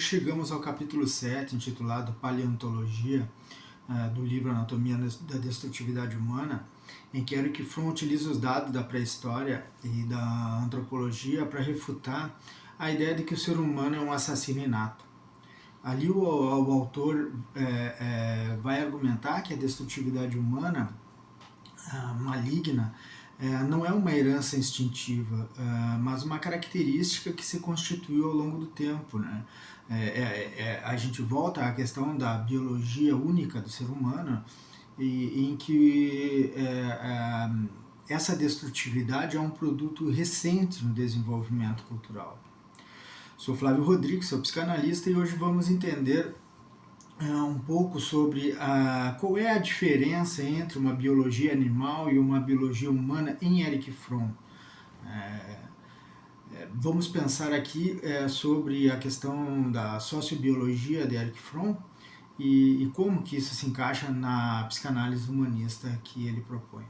chegamos ao capítulo 7, intitulado Paleontologia, do livro Anatomia da Destrutividade Humana, em que Erich Fromm utiliza os dados da pré-história e da antropologia para refutar a ideia de que o ser humano é um assassino inato. Ali o autor vai argumentar que a destrutividade humana maligna não é uma herança instintiva, mas uma característica que se constituiu ao longo do tempo, né? A gente volta à questão da biologia única do ser humano, em que essa destrutividade é um produto recente no desenvolvimento cultural. Sou Flávio Rodrigues, sou psicanalista e hoje vamos entender um pouco sobre qual é a diferença entre uma biologia animal e uma biologia humana em Erich Fromm. Vamos pensar aqui sobre a questão da sociobiologia de Erich Fromm e como que isso se encaixa na psicanálise humanista que ele propõe.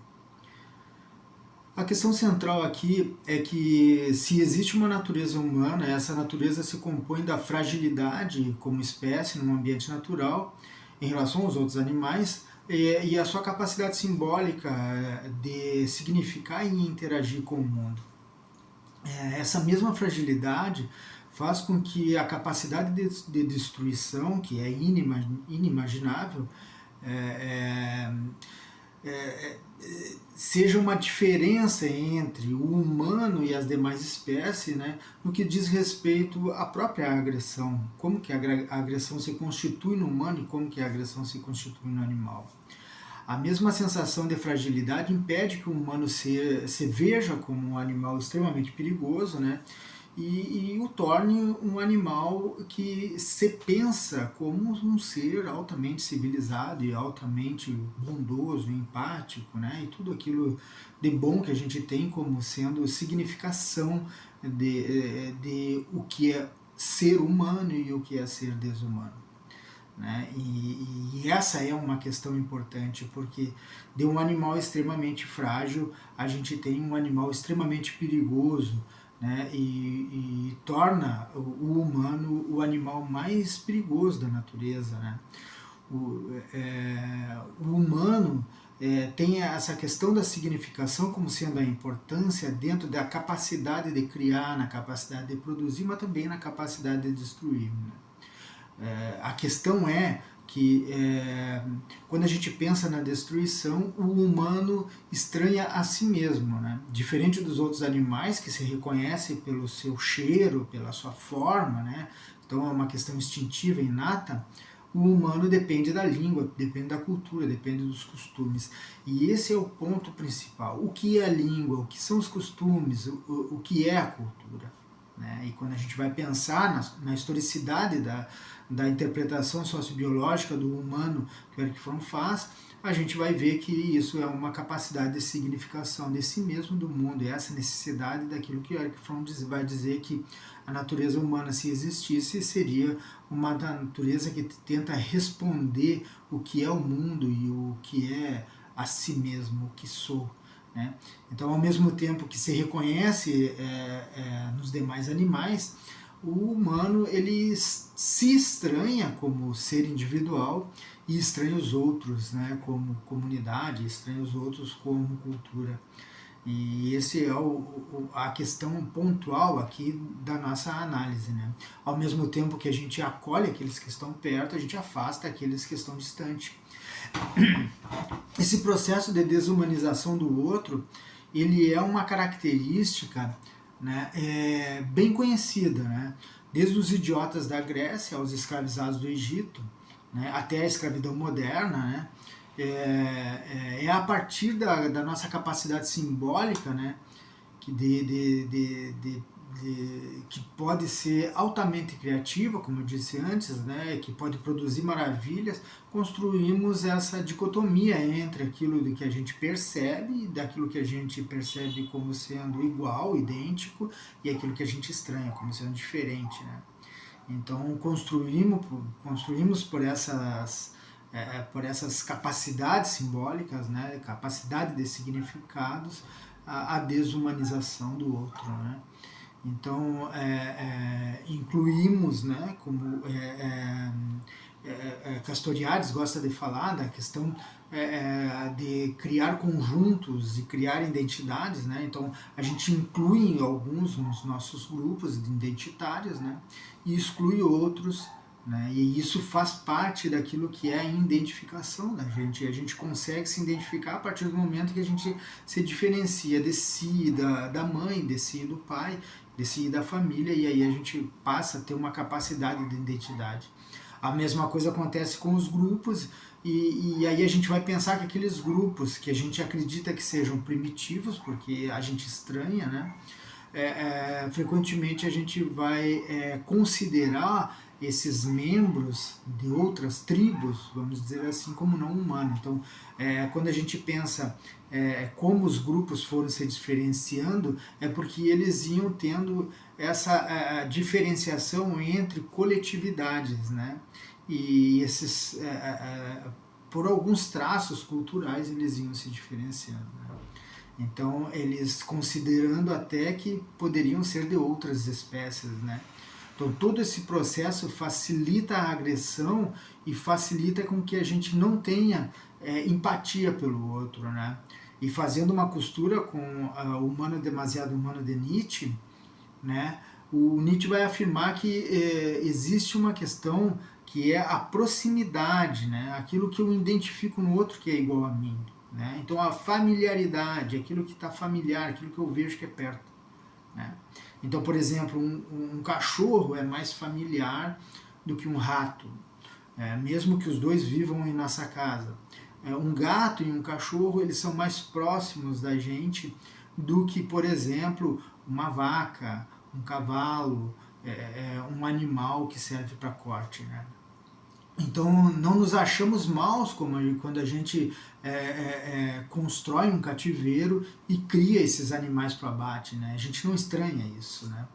A questão central aqui é que se existe uma natureza humana, essa natureza se compõe da fragilidade como espécie num ambiente natural em relação aos outros animais e a sua capacidade simbólica de significar e interagir com o mundo. Essa mesma fragilidade faz com que a capacidade de destruição, que é inimaginável, seja uma diferença entre o humano e as demais espécies, né, no que diz respeito à própria agressão, como que a agressão se constitui no humano e como que a agressão se constitui no animal. A mesma sensação de fragilidade impede que o humano se veja como um animal extremamente perigoso, né, e o torne um animal que se pensa como um ser altamente civilizado e altamente bondoso, empático, né? E tudo aquilo de bom que a gente tem como sendo significação de o que é ser humano e o que é ser desumano. Né? E essa é uma questão importante, porque de um animal extremamente frágil, a gente tem um animal extremamente perigoso, né? E torna o humano o animal mais perigoso da natureza. Né? O humano tem essa questão da significação como sendo a importância dentro da capacidade de criar, na capacidade de produzir, mas também na capacidade de destruir. Né? A questão é que quando a gente pensa na destruição, o humano estranha a si mesmo, né? Diferente dos outros animais que se reconhecem pelo seu cheiro, pela sua forma, né? Então é uma questão instintiva, inata. O humano depende da língua, depende da cultura, depende dos costumes. E esse é o ponto principal. O que é a língua? O que são os costumes? O que é a cultura? Né? E quando a gente vai pensar na historicidade da interpretação sociobiológica do humano que o Erich Fromm faz, a gente vai ver que isso é uma capacidade de significação de si mesmo, do mundo, e essa necessidade daquilo que o Erich Fromm vai dizer que a natureza humana, se existisse, seria uma natureza que tenta responder o que é o mundo e o que é a si mesmo, o que sou. Né? Então, ao mesmo tempo que se reconhece nos demais animais, o humano ele se estranha como ser individual e estranha os outros, né, como comunidade, estranha os outros como cultura. E esse é a questão pontual aqui da nossa análise. Né? Ao mesmo tempo que a gente acolhe aqueles que estão perto, a gente afasta aqueles que estão distantes. Esse processo de desumanização do outro, ele é uma característica, né, bem conhecida, né? Desde os idiotas da Grécia aos escravizados do Egito, né, até a escravidão moderna, né? É a partir da nossa capacidade simbólica, né, que que pode ser altamente criativa, como eu disse antes, né, que pode produzir maravilhas, construímos essa dicotomia entre aquilo que a gente percebe, daquilo que a gente percebe como sendo igual, idêntico, e aquilo que a gente estranha como sendo diferente. Né? Então construímos por essas capacidades simbólicas, né, capacidade de significados, a desumanização do outro. Né? Então, incluímos, né, como Castoriadis gosta de falar da questão de criar conjuntos e criar identidades, né? Então a gente inclui alguns nos nossos grupos identitários, né? E exclui outros, né? E isso faz parte daquilo que é a identificação da gente. E a gente consegue se identificar a partir do momento que a gente se diferencia de si, da mãe, de si do pai, de si da família, e aí a gente passa a ter uma capacidade de identidade. A mesma coisa acontece com os grupos, e aí a gente vai pensar que aqueles grupos que a gente acredita que sejam primitivos, porque a gente estranha, né? Frequentemente a gente vai considerar esses membros de outras tribos, vamos dizer assim, como não humanos. Então, quando a gente pensa como os grupos foram se diferenciando, é porque eles iam tendo essa diferenciação entre coletividades, né? E esses, por alguns traços culturais, eles iam se diferenciando, né? Então, eles considerando até que poderiam ser de outras espécies, né? Então, todo esse processo facilita a agressão e facilita com que a gente não tenha empatia pelo outro, né? E fazendo uma costura com o Humano Demasiado Humano de Nietzsche, né? O Nietzsche vai afirmar que existe uma questão que é a proximidade, né? Aquilo que eu identifico no outro que é igual a mim, né? Então a familiaridade, aquilo que está familiar, aquilo que eu vejo que é perto, né? Então, por exemplo, um cachorro é mais familiar do que um rato, mesmo que os dois vivam em nossa casa. Um gato e um cachorro, eles são mais próximos da gente do que, por exemplo, uma vaca, um cavalo, um animal que serve para corte, né? Então, não nos achamos maus quando a gente constrói um cativeiro e cria esses animais para abate, né? A gente não estranha isso, né?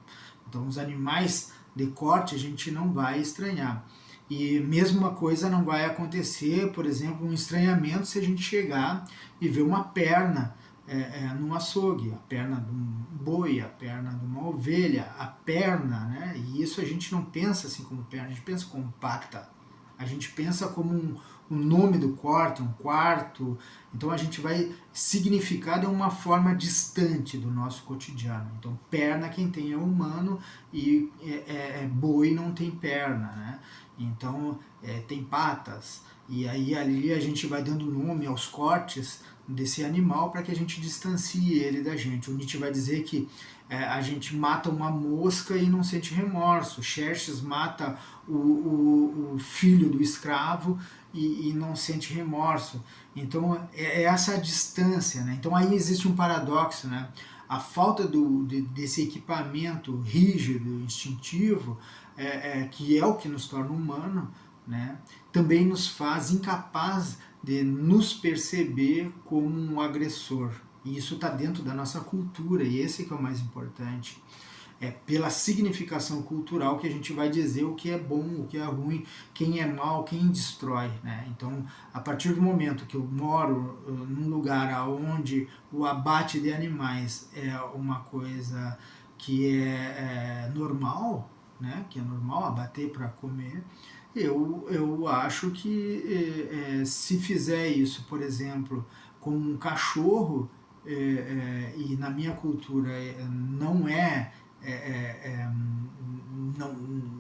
Então, os animais de corte a gente não vai estranhar. E mesma coisa não vai acontecer, por exemplo, um estranhamento se a gente chegar e ver uma perna num açougue, a perna de um boi, a perna de uma ovelha, a perna, né? E isso a gente não pensa assim como perna, a gente pensa como pata. A gente pensa como um nome do corte, um quarto. Então a gente vai significar de uma forma distante do nosso cotidiano. Então perna quem tem é humano e boi não tem perna, né? Então tem patas. E aí ali a gente vai dando nome aos cortes desse animal para que a gente distancie ele da gente. O Nietzsche vai dizer que a gente mata uma mosca e não sente remorso. Xerxes mata o filho do escravo e não sente remorso. Então é essa distância, né? Então aí existe um paradoxo, né? A falta desse equipamento rígido, instintivo, que é o que nos torna humano, né? Também nos faz incapaz de nos perceber como um agressor. E isso está dentro da nossa cultura, e esse que é o mais importante. É pela significação cultural que a gente vai dizer o que é bom, o que é ruim, quem é mal, quem destrói, né? Então, a partir do momento que eu moro num lugar onde o abate de animais é uma coisa que é normal, né? Que é normal abater para comer, eu acho que se fizer isso, por exemplo, com um cachorro, e na minha cultura não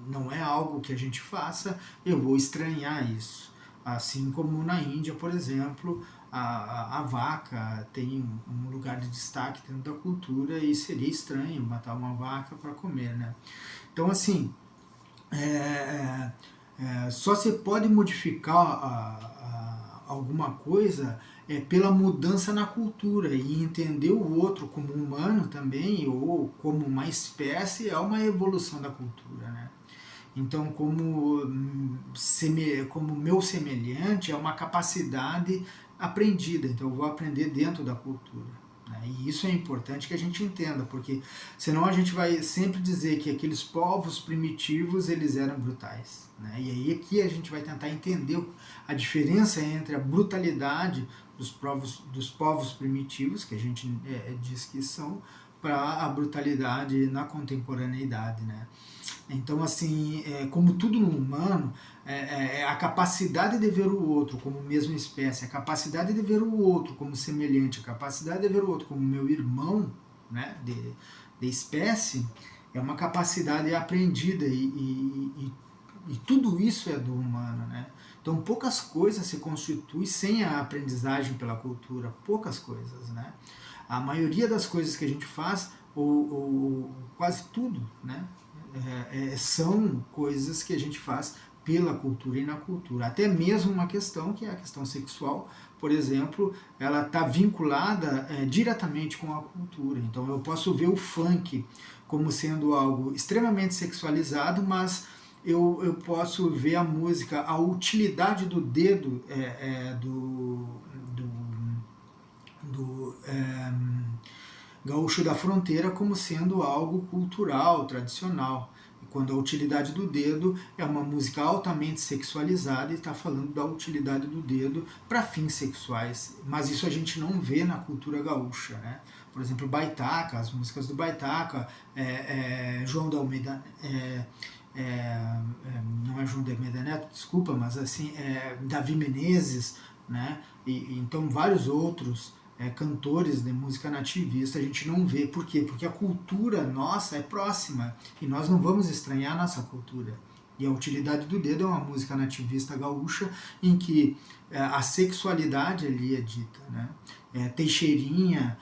não é algo que a gente faça, eu vou estranhar isso. Assim como na Índia, por exemplo, a vaca tem um lugar de destaque dentro da cultura e seria estranho matar uma vaca para comer, né? Então, assim, só se pode modificar alguma coisa pela mudança na cultura, e entender o outro como humano também, ou como uma espécie, é uma evolução da cultura, né? Então, como meu semelhante, é uma capacidade aprendida, então eu vou aprender dentro da cultura. Né? E isso é importante que a gente entenda, porque senão a gente vai sempre dizer que aqueles povos primitivos eles eram brutais. Né? E aí aqui a gente vai tentar entender a diferença entre a brutalidade dos povos primitivos, que a gente diz que são, para a brutalidade na contemporaneidade, né? Então, assim, como tudo no humano, a capacidade de ver o outro como mesma espécie, a capacidade de ver o outro como semelhante, a capacidade de ver o outro como meu irmão, né, de espécie, é uma capacidade aprendida e tudo isso é do humano, né? Então, poucas coisas se constituem sem a aprendizagem pela cultura, poucas coisas, né? A maioria das coisas que a gente faz, ou quase tudo, né, são coisas que a gente faz pela cultura e na cultura. Até mesmo uma questão que é a questão sexual, por exemplo, ela está vinculada diretamente com a cultura. Então eu posso ver o funk como sendo algo extremamente sexualizado, mas eu posso ver a música, a utilidade do dedo do gaúcho da fronteira como sendo algo cultural, tradicional. E quando a utilidade do dedo é uma música altamente sexualizada e está falando da utilidade do dedo para fins sexuais. Mas isso a gente não vê na cultura gaúcha, né? Por exemplo, Baitaca, as músicas do Baitaca, João da Almeida, não é João da Almeida Neto, desculpa, mas assim, Davi Menezes, né? E então vários outros cantores de música nativista a gente não vê. Por quê? Porque a cultura nossa é próxima e nós não vamos estranhar a nossa cultura. E a utilidade do dedo é uma música nativista gaúcha em que a sexualidade ali é dita, né? Teixeirinha,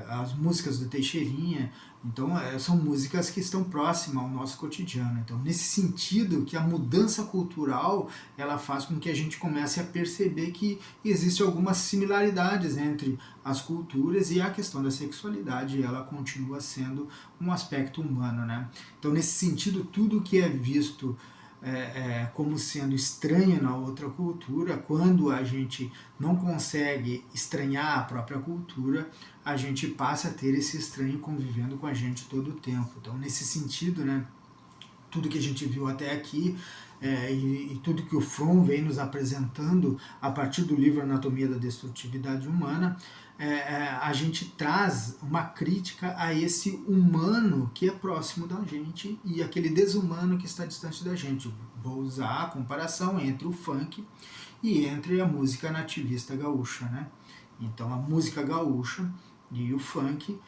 as músicas do Teixeirinha, então são músicas que estão próximas ao nosso cotidiano. Então, nesse sentido, que a mudança cultural ela faz com que a gente comece a perceber que existem algumas similaridades entre as culturas e a questão da sexualidade ela continua sendo um aspecto humano, né? Então, nesse sentido, tudo que é visto como sendo estranho na outra cultura, quando a gente não consegue estranhar a própria cultura, a gente passa a ter esse estranho convivendo com a gente todo o tempo. Então, nesse sentido, né, tudo que a gente viu até aqui e tudo que o Fromm vem nos apresentando a partir do livro Anatomia da Destrutividade Humana, a gente traz uma crítica a esse humano que é próximo da gente e aquele desumano que está distante da gente. Vou usar a comparação entre o funk e entre a música nativista gaúcha, né? Então a música gaúcha e o funk,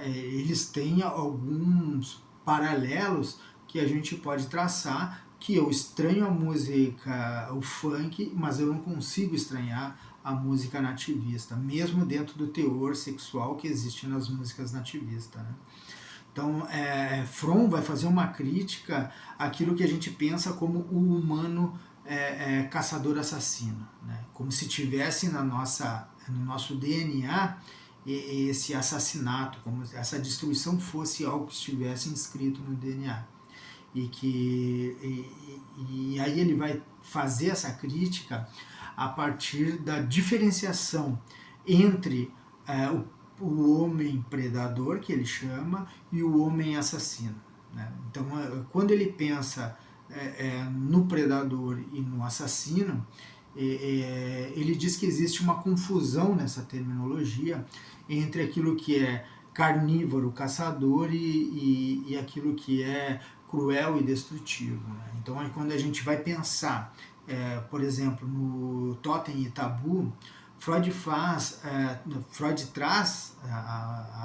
eles têm alguns paralelos que a gente pode traçar, que eu estranho a música, o funk, mas eu não consigo estranhar a música nativista, mesmo dentro do teor sexual que existe nas músicas nativistas, né? Então, Fromm vai fazer uma crítica àquilo que a gente pensa como o humano caçador-assassino, né? Como se tivesse no nosso DNA esse assassinato, como se essa destruição fosse algo que estivesse inscrito no DNA. E aí ele vai fazer essa crítica a partir da diferenciação entre o homem predador, que ele chama, e o homem assassino, né? Então, quando ele pensa no predador e no assassino, ele diz que existe uma confusão nessa terminologia entre aquilo que é carnívoro, caçador, e aquilo que é cruel e destrutivo, né? Então, quando a gente vai pensar, por exemplo, no Totem e Tabu, Freud traz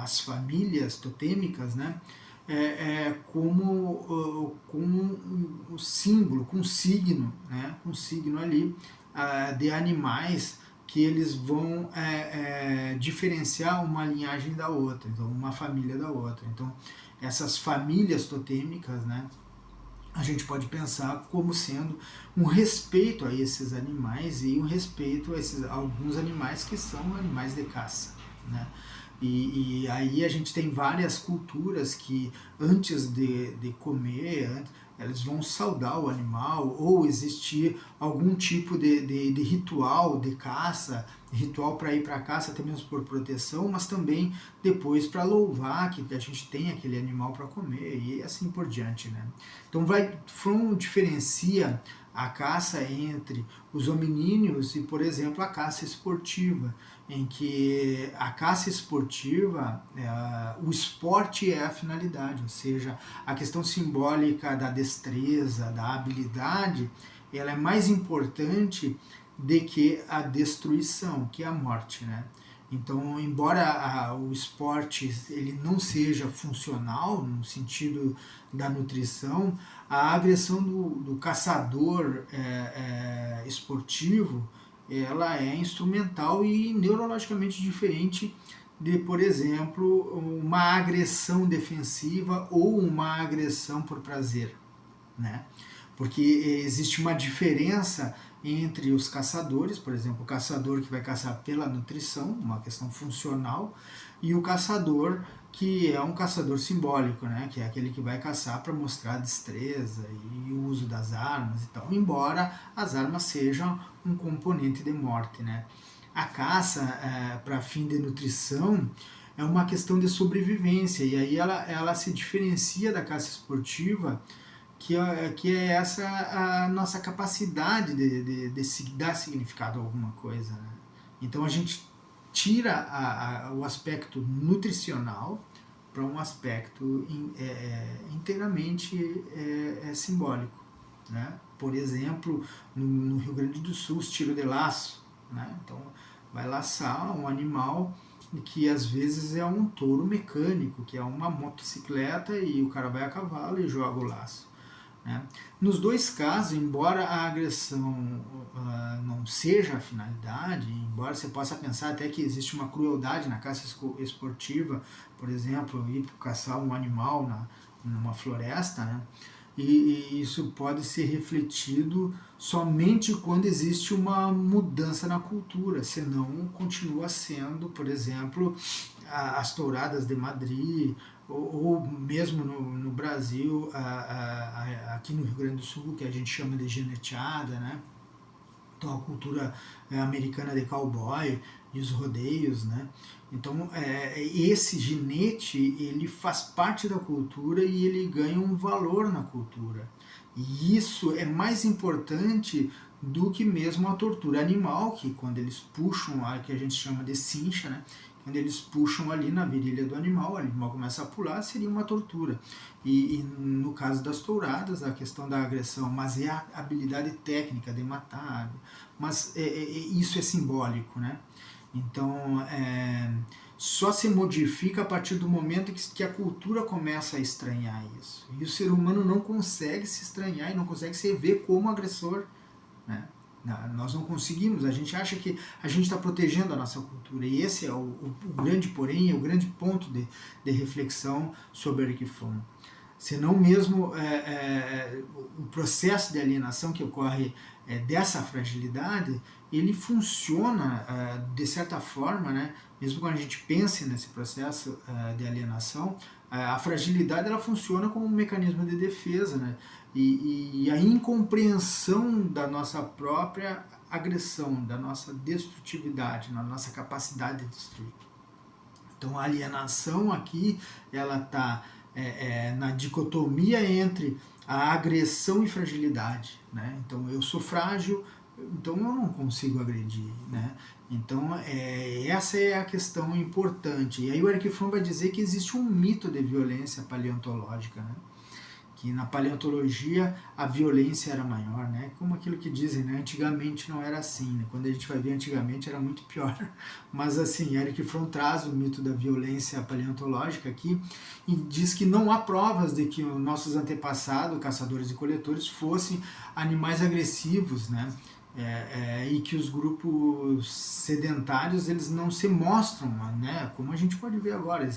as famílias totêmicas, né, como com o símbolo, com signo, né, com signo ali de animais que eles vão diferenciar uma linhagem da outra, então uma família da outra. Então essas famílias totêmicas, né, a gente pode pensar como sendo um respeito a esses animais e um respeito a alguns animais que são animais de caça, né? E aí a gente tem várias culturas que antes de comer, eles vão saudar o animal, ou existir algum tipo de ritual de caça, ritual para ir para a caça, até mesmo por proteção, mas também depois para louvar que a gente tem aquele animal para comer, e assim por diante, né? Então Fromm diferencia a caça entre os hominíneos e, por exemplo, a caça esportiva, em que a caça esportiva, o esporte é a finalidade, ou seja, a questão simbólica da destreza, da habilidade, ela é mais importante do que a destruição, que é a morte, né? Então, embora o esporte ele não seja funcional no sentido da nutrição, a agressão do caçador esportivo ela é instrumental e neurologicamente diferente de, por exemplo, uma agressão defensiva ou uma agressão por prazer, né? Porque existe uma diferença entre os caçadores, por exemplo, o caçador que vai caçar pela nutrição, uma questão funcional, e o caçador que é um caçador simbólico, né? Que é aquele que vai caçar para mostrar a destreza e o uso das armas e tal, embora as armas sejam um componente de morte, né? A caça, para fim de nutrição, é uma questão de sobrevivência, e aí ela se diferencia da caça esportiva, que é essa a nossa capacidade de dar significado a alguma coisa, né? Então a gente tira o aspecto nutricional para um aspecto inteiramente simbólico, né? Por exemplo, no Rio Grande do Sul, os tiro de laço, né? Então vai laçar um animal que às vezes é um touro mecânico, que é uma motocicleta e o cara vai a cavalo e joga o laço, né? Nos dois casos, embora a agressão não seja a finalidade, embora você possa pensar até que existe uma crueldade na caça esportiva, por exemplo, ir caçar um animal numa floresta, né? E isso pode ser refletido somente quando existe uma mudança na cultura, senão continua sendo, por exemplo, as touradas de Madrid, ou mesmo no Brasil, aqui no Rio Grande do Sul, que a gente chama de gineteada, né? Então a cultura americana de cowboy e os rodeios, né? Então esse ginete ele faz parte da cultura e ele ganha um valor na cultura. E isso é mais importante do que mesmo a tortura animal, que quando eles puxam, que a gente chama de cincha, né? Quando eles puxam ali na virilha do animal, o animal começa a pular, seria uma tortura. E no caso das touradas, a questão da agressão, mas é a habilidade técnica de matar, mas isso é simbólico, né? Então, só se modifica a partir do momento que a cultura começa a estranhar isso. E o ser humano não consegue se estranhar e não consegue se ver como agressor, né? Nós não conseguimos, a gente acha que a gente está protegendo a nossa cultura, e esse é o grande porém, é o grande ponto de reflexão sobre Erich Fromm. Senão mesmo o processo de alienação que ocorre dessa fragilidade, ele funciona de certa forma, né? Mesmo quando a gente pensa nesse processo de alienação, a fragilidade ela funciona como um mecanismo de defesa, né? E a incompreensão da nossa própria agressão, da nossa destrutividade, da nossa capacidade de destruir. Então a alienação aqui ela está na dicotomia entre a agressão e fragilidade, né? Então eu sou frágil, então eu não consigo agredir, né? Então essa é a questão importante. E aí o Erich Fromm vai dizer que existe um mito de violência paleontológica, né? Que na paleontologia a violência era maior, né? Como aquilo que dizem, né? Antigamente não era assim, né? Quando a gente vai ver antigamente era muito pior. Mas assim, Erich Fromm traz o mito da violência paleontológica aqui e diz que não há provas de que os nossos antepassados, caçadores e coletores, fossem animais agressivos, né? E que os grupos sedentários eles não se mostram, né? Como a gente pode ver agora,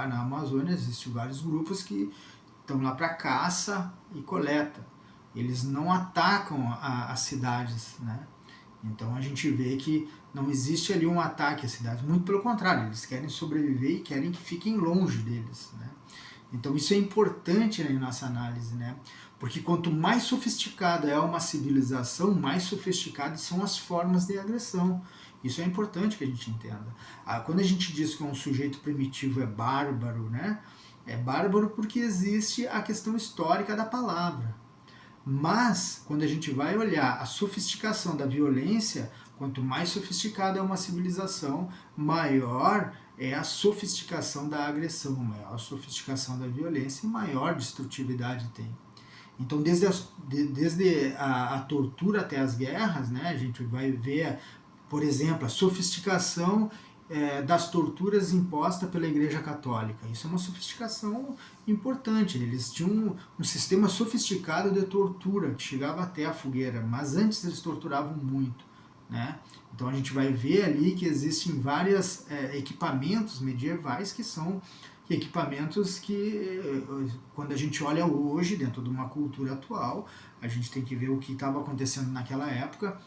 na Amazônia existem vários grupos que estão lá para caça e coleta. Eles não atacam as cidades, né? Então a gente vê que não existe ali um ataque às cidades, muito pelo contrário, eles querem sobreviver e querem que fiquem longe deles, né? Então isso é importante na nossa análise, né? Porque quanto mais sofisticada é uma civilização, mais sofisticadas são as formas de agressão. Isso é importante que a gente entenda. Quando a gente diz que um sujeito primitivo é bárbaro, né? É bárbaro porque existe a questão histórica da palavra. Mas, quando a gente vai olhar a sofisticação da violência, quanto mais sofisticada é uma civilização, maior é a sofisticação da agressão, maior a sofisticação da violência e maior destrutividade tem. Então, desde a tortura até as guerras, né, a gente vai ver, por exemplo, a sofisticação das torturas imposta pela Igreja Católica. Isso é uma sofisticação importante. Eles tinham um sistema sofisticado de tortura que chegava até a fogueira, mas antes eles torturavam muito, né? Então a gente vai ver ali que existem vários equipamentos medievais que são equipamentos que, quando a gente olha hoje, dentro de uma cultura atual, a gente tem que ver o que estava acontecendo naquela época,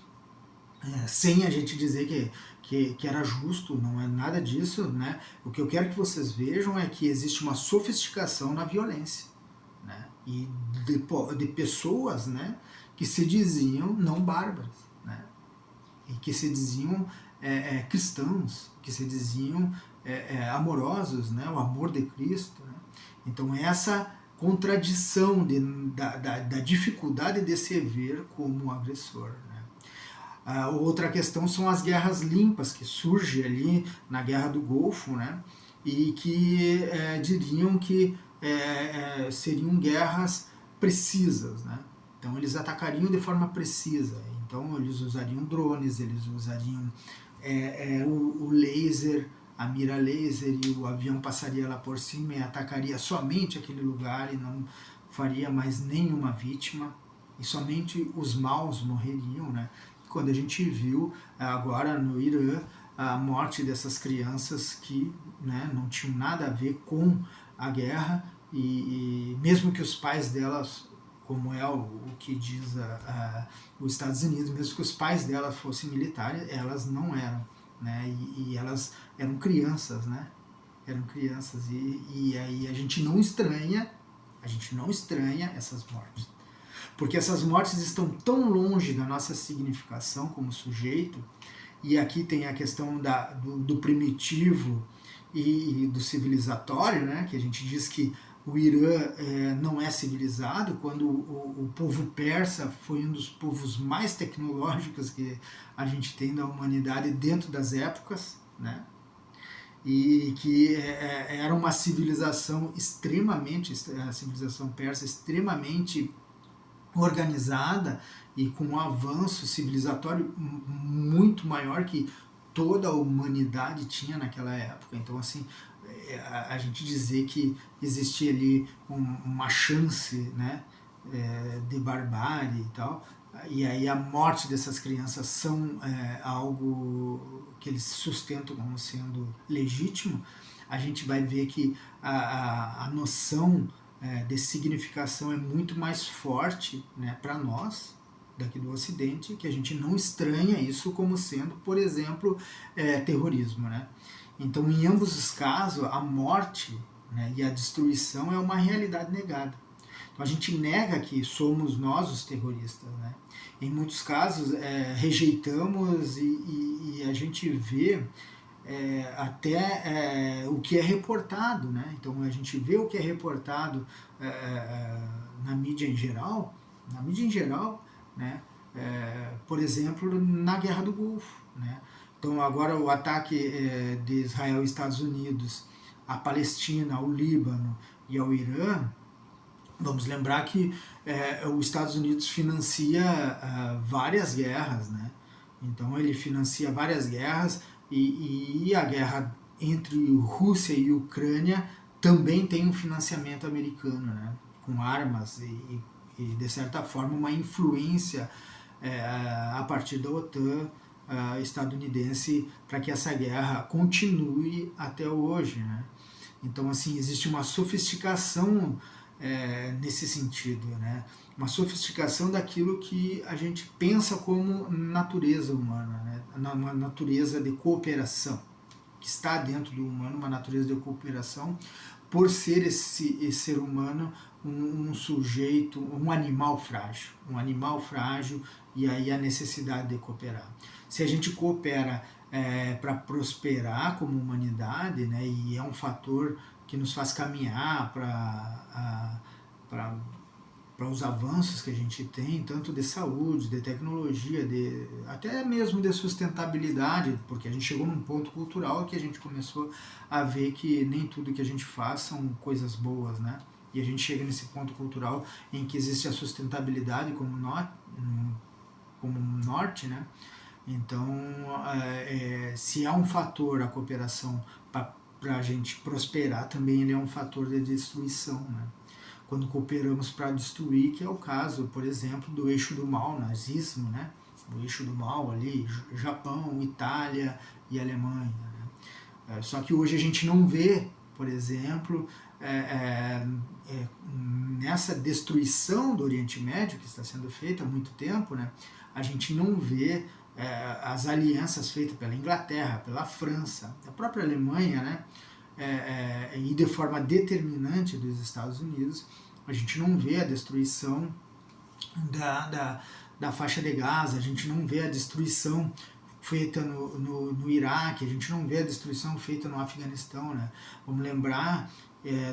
sem a gente dizer que era justo, não é nada disso, né? O que eu quero que vocês vejam é que existe uma sofisticação na violência, né? E de pessoas, né, que se diziam não bárbaras, né? E que se diziam cristãos, que se diziam amorosos, né? O amor de Cristo, né? Então essa contradição da dificuldade de se ver como agressor, né? Outra questão são as guerras limpas que surgem ali na Guerra do Golfo, né? E que diriam que seriam guerras precisas, né? Então eles atacariam de forma precisa. Então eles usariam drones, eles usariam o laser, a mira laser, e o avião passaria lá por cima e atacaria somente aquele lugar e não faria mais nenhuma vítima. E somente os maus morreriam, né? Quando a gente viu agora no Irã a morte dessas crianças que, né, não tinham nada a ver com a guerra, e mesmo que os pais delas, como é o que diz os Estados Unidos, mesmo que os pais delas fossem militares, elas não eram, né? E elas eram crianças, né? Eram crianças, e aí a gente não estranha essas mortes. Porque essas mortes estão tão longe da nossa significação como sujeito, e aqui tem a questão do primitivo e do civilizatório, né? Que a gente diz que o Irã não é civilizado, quando o povo persa foi um dos povos mais tecnológicos que a gente tem da humanidade dentro das épocas, né? E que era uma civilização a civilização persa extremamente organizada e com um avanço civilizatório muito maior que toda a humanidade tinha naquela época. Então, assim, a gente dizer que existia ali uma chance, né, de barbárie e tal, e aí a morte dessas crianças são algo que eles sustentam como sendo legítimo, a gente vai ver que a noção de significação é muito mais forte, né, para nós, daqui do Ocidente, que a gente não estranha isso como sendo, por exemplo, terrorismo, né? Então, em ambos os casos, a morte, né, e a destruição é uma realidade negada. Então, a gente nega que somos nós os terroristas, né? Em muitos casos, rejeitamos e a gente vê até o que é reportado, né? Então a gente vê o que é reportado na mídia em geral, né? Por exemplo, na Guerra do Golfo, né? Então agora o ataque de Israel e Estados Unidos à Palestina, ao Líbano e ao Irã, vamos lembrar que os Estados Unidos financia várias guerras, né? Então ele financia várias guerras, e a guerra entre Rússia e Ucrânia também tem um financiamento americano, né? Com armas e de certa forma uma influência a partir da OTAN estadunidense para que essa guerra continue até hoje, né? Então, assim, existe uma sofisticação nesse sentido, né? Uma sofisticação daquilo que a gente pensa como natureza humana, né? Uma natureza de cooperação, que está dentro do humano, uma natureza de cooperação, por ser esse ser humano um sujeito, um animal frágil, e aí a necessidade de cooperar. Se a gente coopera para prosperar como humanidade, né, e é um fator que nos faz caminhar para para os avanços que a gente tem, tanto de saúde, de tecnologia, até mesmo de sustentabilidade, porque a gente chegou num ponto cultural que a gente começou a ver que nem tudo que a gente faz são coisas boas, né? E a gente chega nesse ponto cultural em que existe a sustentabilidade como um norte, né? Então, se há um fator, a cooperação, para a gente prosperar, também ele é um fator de destruição, né? Quando cooperamos para destruir, que é o caso, por exemplo, do eixo do mal, nazismo, né? O eixo do mal ali, Japão, Itália e Alemanha, né? Só que hoje a gente não vê, por exemplo, nessa destruição do Oriente Médio, que está sendo feita há muito tempo, né? A gente não vê as alianças feitas pela Inglaterra, pela França, a própria Alemanha, né? E de forma determinante dos Estados Unidos, a gente não vê a destruição da faixa de Gaza, a gente não vê a destruição feita no Iraque, a gente não vê a destruição feita no Afeganistão, né? Vamos lembrar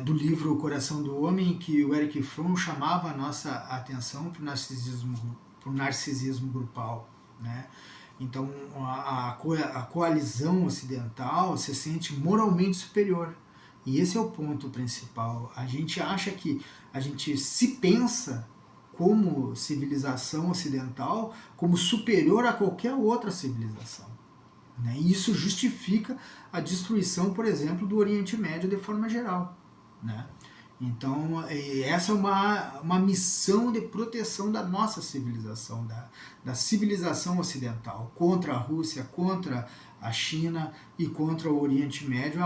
do livro O Coração do Homem, que o Erich Fromm chamava a nossa atenção para o narcisismo grupal, né? Então a coalizão ocidental se sente moralmente superior. E esse é o ponto principal. A gente acha que a gente se pensa como civilização ocidental como superior a qualquer outra civilização, né? E isso justifica a destruição, por exemplo, do Oriente Médio de forma geral, né? Então, essa é uma missão de proteção da nossa civilização, da civilização ocidental, contra a Rússia, contra a China e contra o Oriente Médio,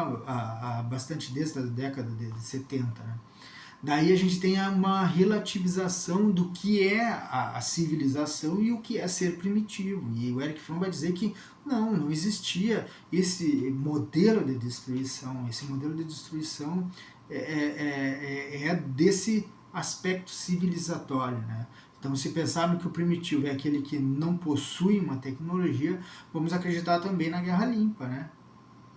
bastante desde a década de 70. Né? Daí a gente tem uma relativização do que é a civilização e o que é ser primitivo. E o Erich Fromm vai dizer que não existia esse modelo de destruição. Esse modelo de destruição é desse aspecto civilizatório, né? Então, se pensarmos que o primitivo é aquele que não possui uma tecnologia, vamos acreditar também na guerra limpa, né?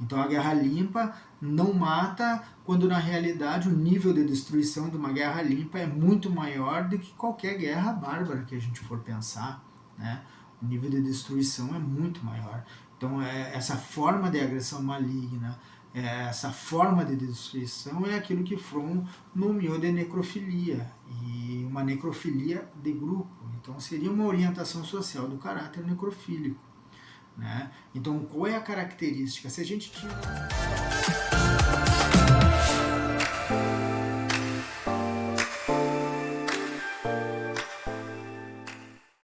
Então, a guerra limpa não mata, quando na realidade o nível de destruição de uma guerra limpa é muito maior do que qualquer guerra bárbara que a gente for pensar, né? O nível de destruição é muito maior. Então, essa forma de agressão maligna, essa forma de destruição é aquilo que Fromm nomeou de necrofilia, e uma necrofilia de grupo. Então seria uma orientação social do caráter necrofílico, né? Então qual é a característica? Se a gente tinha